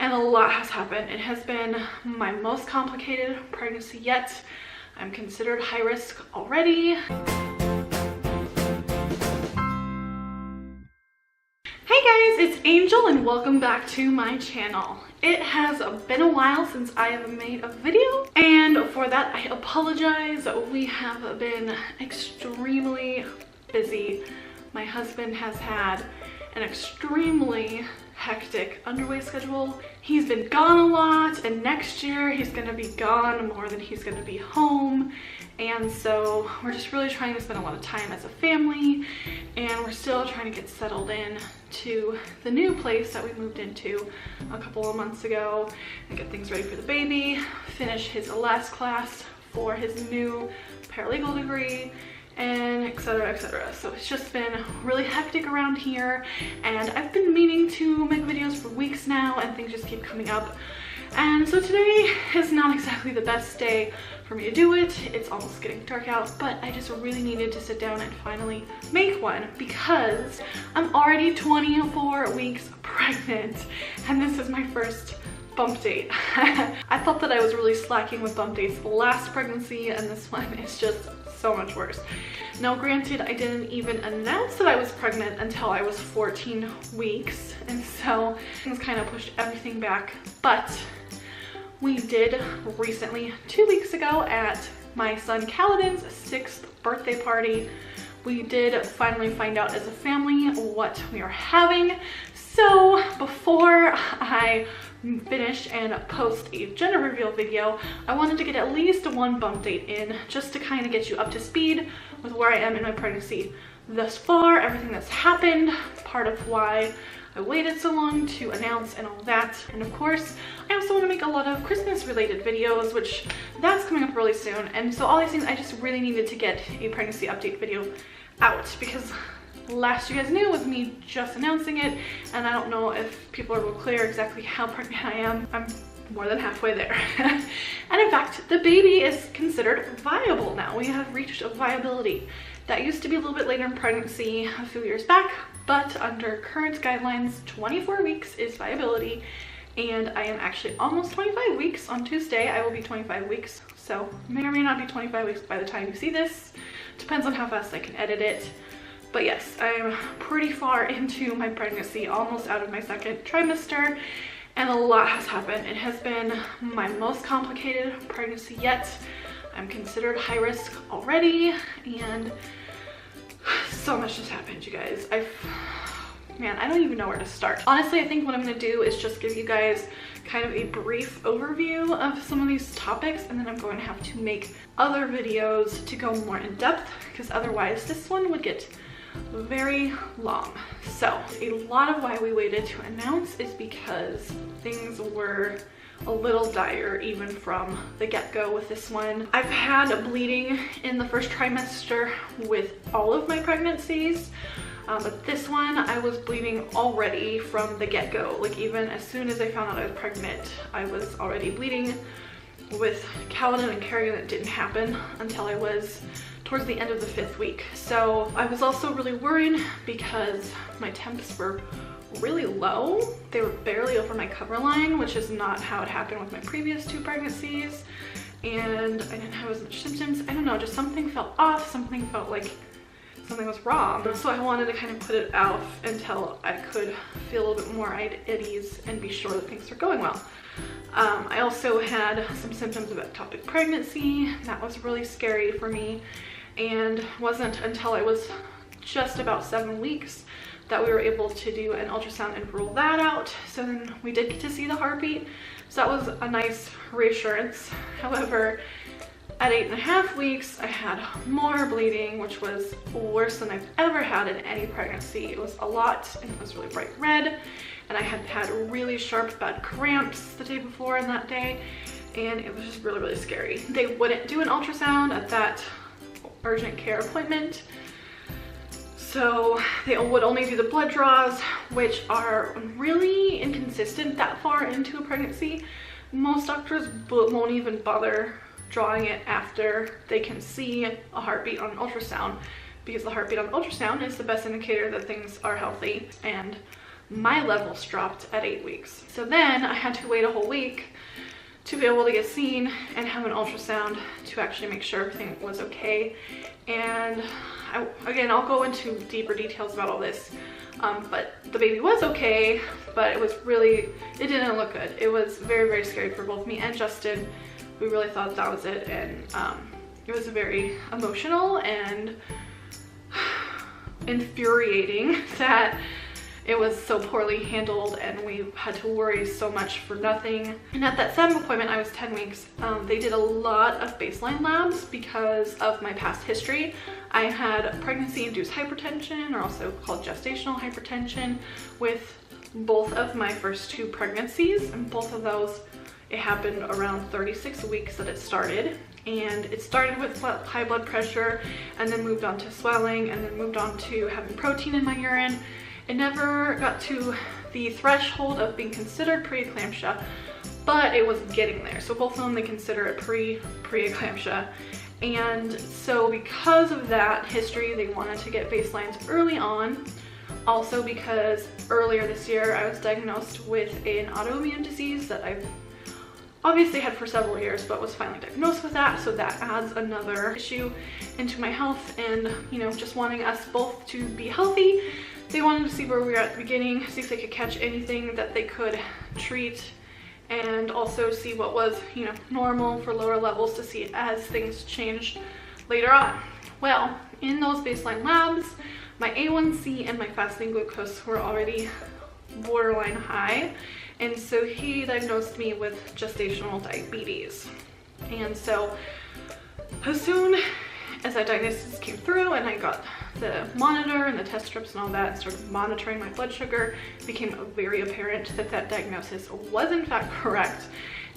and a lot has happened. It has been my most complicated pregnancy yet. I'm considered high risk already. Hey guys, it's Angel and welcome back to my channel. It has been a while since I have made a video, and for that I apologize. We have been extremely busy. My husband has had an extremely hectic underway schedule. He's been gone a lot, and next year he's gonna be gone more than he's gonna be home. And so we're just really trying to spend a lot of time as a family, and we're still trying to get settled in to the new place that we moved into a couple of months ago and get things ready for the baby, finish his last class for his new paralegal degree, and etc, etc. So it's just been really hectic around here, and I've been meaning to make videos for weeks now, and things just keep coming up. And so today is not exactly the best day for me to do it. It's almost getting dark out, but I just really needed to sit down and finally make one because I'm already 24 weeks pregnant, and this is my first bump date. I thought that I was really slacking with bump dates last pregnancy, and this one is just so much worse. Now granted, I didn't even announce that I was pregnant until I was 14 weeks, and so things kind of pushed everything back. But we did recently, 2 weeks ago, at my son Kaladin's 6th birthday party, we did finally find out as a family what we are having. So before I finish and post a gender reveal video, I wanted to get at least one bump date in just to kind of get you up to speed with where I am in my pregnancy thus far, everything that's happened, part of why I waited so long to announce and all that. And of course, I also want to make a lot of Christmas related videos, which that's coming up really soon. And so all these things, I just really needed to get a pregnancy update video out because last you guys knew was me just announcing it, and I don't know if people are real clear exactly how pregnant I am. I'm more than halfway there. And in fact, the baby is considered viable now. We have reached a viability. That used to be a little bit later in pregnancy a few years back, but under current guidelines, 24 weeks is viability, and I am actually almost 25 weeks. On Tuesday, I will be 25 weeks, so may or may not be 25 weeks by the time you see this. Depends on how fast I can edit it. But yes, I'm pretty far into my pregnancy, almost out of my second trimester, and a lot has happened. It has been my most complicated pregnancy yet. I'm considered high risk already, and so much has happened, you guys. Man, I don't even know where to start. Honestly, I think what I'm gonna do is just give you guys kind of a brief overview of some of these topics, and then I'm going to have to make other videos to go more in depth, because otherwise this one would get very long. So a lot of why we waited to announce is because things were a little dire even from the get-go with this one. I've had bleeding in the first trimester with all of my pregnancies, but this one I was bleeding already from the get-go. Like even as soon as I found out I was pregnant, I was already bleeding. With Kaladin and Kerrigan, it didn't happen until I was towards the end of the 5th week. So I was also really worried because my temps were really low. They were barely over my cover line, which is not how it happened with my previous 2 pregnancies. And I didn't have as much symptoms. I don't know, just something felt off, something felt like something was wrong. So I wanted to kind of put it off until I could feel a little bit more at ease and be sure that things were going well. I also had some symptoms of ectopic pregnancy. That was really scary for me, and wasn't until I was just about 7 weeks that we were able to do an ultrasound and rule that out. So then we did get to see the heartbeat, so that was a nice reassurance. However, at 8.5 weeks, I had more bleeding, which was worse than I've ever had in any pregnancy. It was a lot, and it was really bright red, and I had had really sharp bad cramps the day before and that day, and it was just really, really scary. They wouldn't do an ultrasound at that urgent care appointment, so they would only do the blood draws, which are really inconsistent that far into a pregnancy. Most doctors won't even bother drawing it after they can see a heartbeat on an ultrasound, because the heartbeat on ultrasound is the best indicator that things are healthy and my levels dropped at 8 weeks. So then I had to wait a whole week to be able to get seen and have an ultrasound to actually make sure everything was okay. And again, I'll go into deeper details about all this, but the baby was okay, but it didn't look good. It was very, very scary for both me and Justin. We really thought that was it, and it was very emotional and infuriating that it was so poorly handled and we had to worry so much for nothing. And at that 7th appointment, I was 10 weeks. They did a lot of baseline labs because of my past history. I had pregnancy-induced hypertension, or also called gestational hypertension, with both of my first 2 pregnancies, and both of those, it happened around 36 weeks that it started. And it started with high blood pressure, and then moved on to swelling, and then moved on to having protein in my urine. It never got to the threshold of being considered preeclampsia, but it was getting there. So both of them, they consider it preeclampsia. And so because of that history, they wanted to get baselines early on. Also because earlier this year, I was diagnosed with an autoimmune disease that I've obviously had for several years, but was finally diagnosed with that. So that adds another issue into my health, and, you know, just wanting us both to be healthy. They wanted to see where we were at the beginning, see if they could catch anything that they could treat, and also see what was, you know, normal for lower levels to see as things changed later on. Well, in those baseline labs, my A1C and my fasting glucose were already borderline high, and so he diagnosed me with gestational diabetes. And so as soon as that diagnosis came through and I got the monitor and the test strips and all that, and started monitoring my blood sugar, it became very apparent that that diagnosis was in fact correct.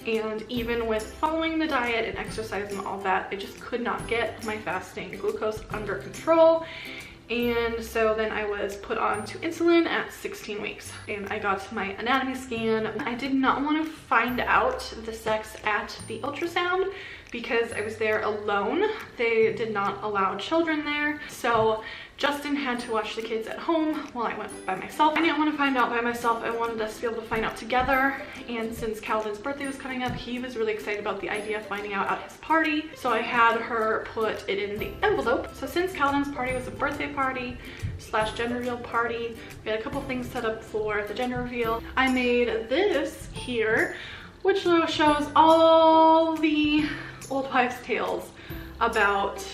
And even with following the diet and exercise and all that, I just could not get my fasting glucose under control. And so then I was put on to insulin at 16 weeks, and I got my anatomy scan. I did not want to find out the sex at the ultrasound because I was there alone. They did not allow children there. So Justin had to watch the kids at home while I went by myself. I didn't want to find out by myself. I wanted us to be able to find out together. And since Calvin's birthday was coming up, he was really excited about the idea of finding out at his party. So I had her put it in the envelope. So since Calvin's party was a birthday party / gender reveal party, we had a couple things set up for the gender reveal. I made this here, which shows all the old wives' tales about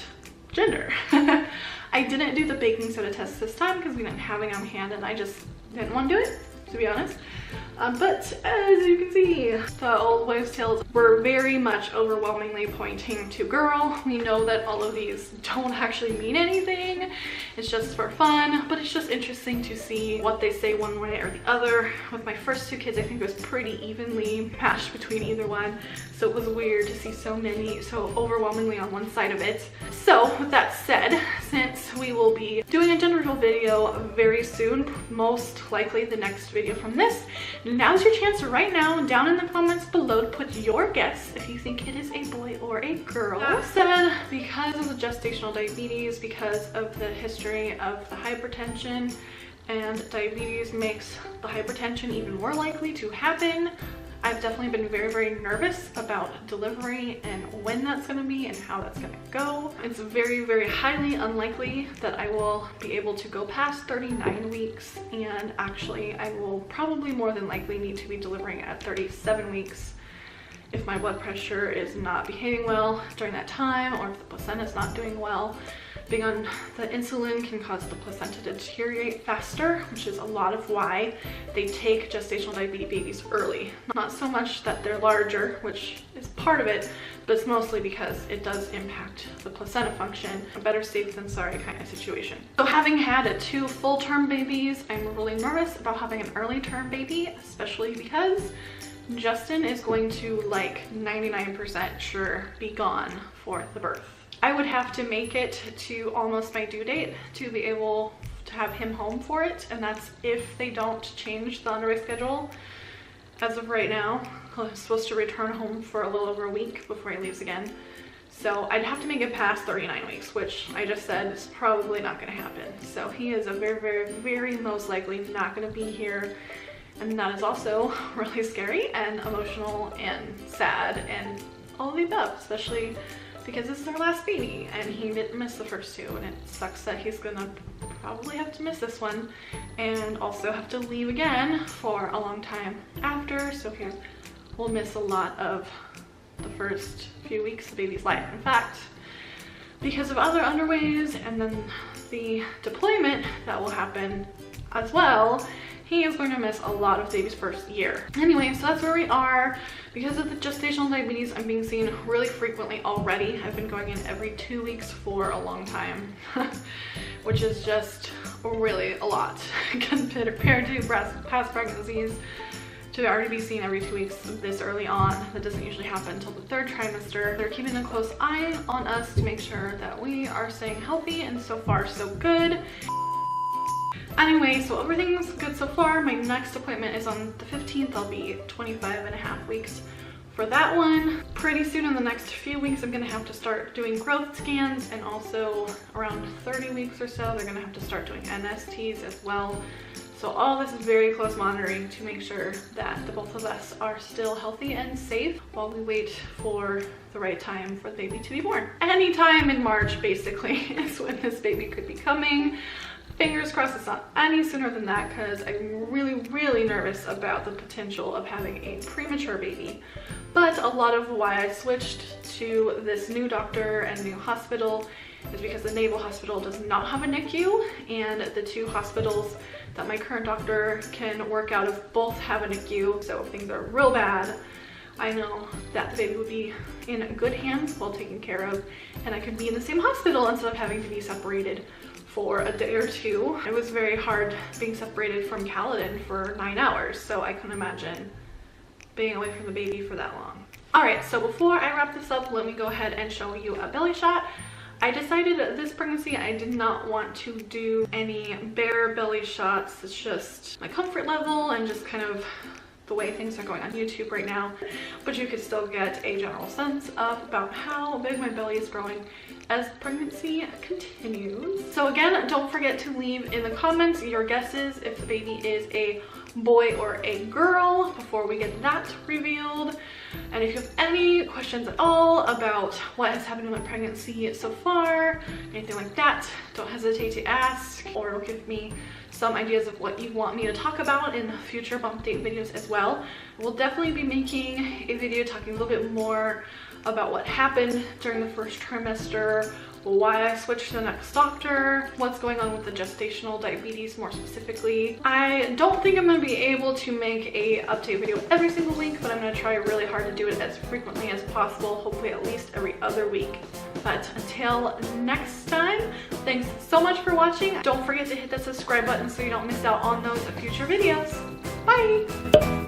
gender. I didn't do the baking soda test this time because we didn't have it on hand, and I just didn't want to do it, to be honest. But as you can see, the old wives' tales were very much overwhelmingly pointing to girl. We know that all of these don't actually mean anything. It's just for fun, but it's just interesting to see what they say one way or the other. With my first 2 kids, I think it was pretty evenly matched between either one. So it was weird to see so many, so overwhelmingly on one side of it. So with that said, since we will be doing a gender reveal video very soon, most likely the next video from this, now's your chance right now down in the comments below to put your guess if you think it is a boy or a girl. That said, because of the gestational diabetes, because of the history of the hypertension, and diabetes makes the hypertension even more likely to happen, I've definitely been very, very nervous about delivery and when that's going to be and how that's going to go. It's very, very highly unlikely that I will be able to go past 39 weeks, and actually I will probably more than likely need to be delivering at 37 weeks if my blood pressure is not behaving well during that time, or if the placenta is not doing well. Being on the insulin can cause the placenta to deteriorate faster, which is a lot of why they take gestational diabetes babies early. Not so much that they're larger, which is part of it, but it's mostly because it does impact the placenta function. A better safe than sorry kind of situation. So having had 2 full-term babies, I'm really nervous about having an early-term baby, especially because Justin is going to, like, 99% sure be gone for the birth. I would have to make it to almost my due date to be able to have him home for it, and that's if they don't change the underway schedule. As of right now, I'm supposed to return home for a little over a week before he leaves again. So I'd have to make it past 39 weeks, which I just said is probably not going to happen. So he is a very, very, very most likely not going to be here. And that is also really scary and emotional and sad and all of the above, especially because this is our last baby and he didn't miss the first two, and it sucks that he's gonna probably have to miss this one and also have to leave again for a long time after. So he will miss a lot of the first few weeks of baby's life. In fact, because of other underways and then the deployment that will happen as well, he is going to miss a lot of baby's first year. Anyway, so that's where we are. Because of the gestational diabetes, I'm being seen really frequently already. I've been going in every 2 weeks for a long time, which is just really a lot compared to past pregnancies. To already be seen every 2 weeks this early on, that doesn't usually happen until the 3rd trimester. They're keeping a close eye on us to make sure that we are staying healthy, and so far so good. Anyway, so everything's good so far. My next appointment is on the 15th. I'll be 25.5 weeks for that one. Pretty soon in the next few weeks, I'm gonna have to start doing growth scans, and also around 30 weeks or so, they're gonna have to start doing NSTs as well. So all this is very close monitoring to make sure that the both of us are still healthy and safe while we wait for the right time for the baby to be born. Anytime in March, basically, is when this baby could be coming. Fingers crossed it's not any sooner than that, because I'm really, really nervous about the potential of having a premature baby. But a lot of why I switched to this new doctor and new hospital is because the Naval Hospital does not have a NICU, and the 2 hospitals that my current doctor can work out of both have a NICU. So if things are real bad, I know that the baby would be in good hands, well taken care of, and I could be in the same hospital instead of having to be separated for a day or 2. It was very hard being separated from Caledon for 9 hours, so I couldn't imagine being away from the baby for that long. All right, so before I wrap this up, let me go ahead and show you a belly shot. I decided this pregnancy I did not want to do any bare belly shots. It's just my comfort level and just kind of the way things are going on YouTube right now, but you could still get a general sense of about how big my belly is growing as pregnancy continues. So again, don't forget to leave in the comments your guesses if the baby is a boy or a girl before we get that revealed. And if you have any questions at all about what has happened in my pregnancy so far, anything like that, don't hesitate to ask, or give me some ideas of what you want me to talk about in future bump date videos as well. We'll definitely be making a video talking a little bit more about what happened during the 1st trimester, why I switched to the next doctor, what's going on with the gestational diabetes more specifically. I don't think I'm going to be able to make a update video every single week, but I'm going to try really hard to do it as frequently as possible, hopefully at least every other week. But until next time, thanks so much for watching. Don't forget to hit that subscribe button so you don't miss out on those future videos. Bye!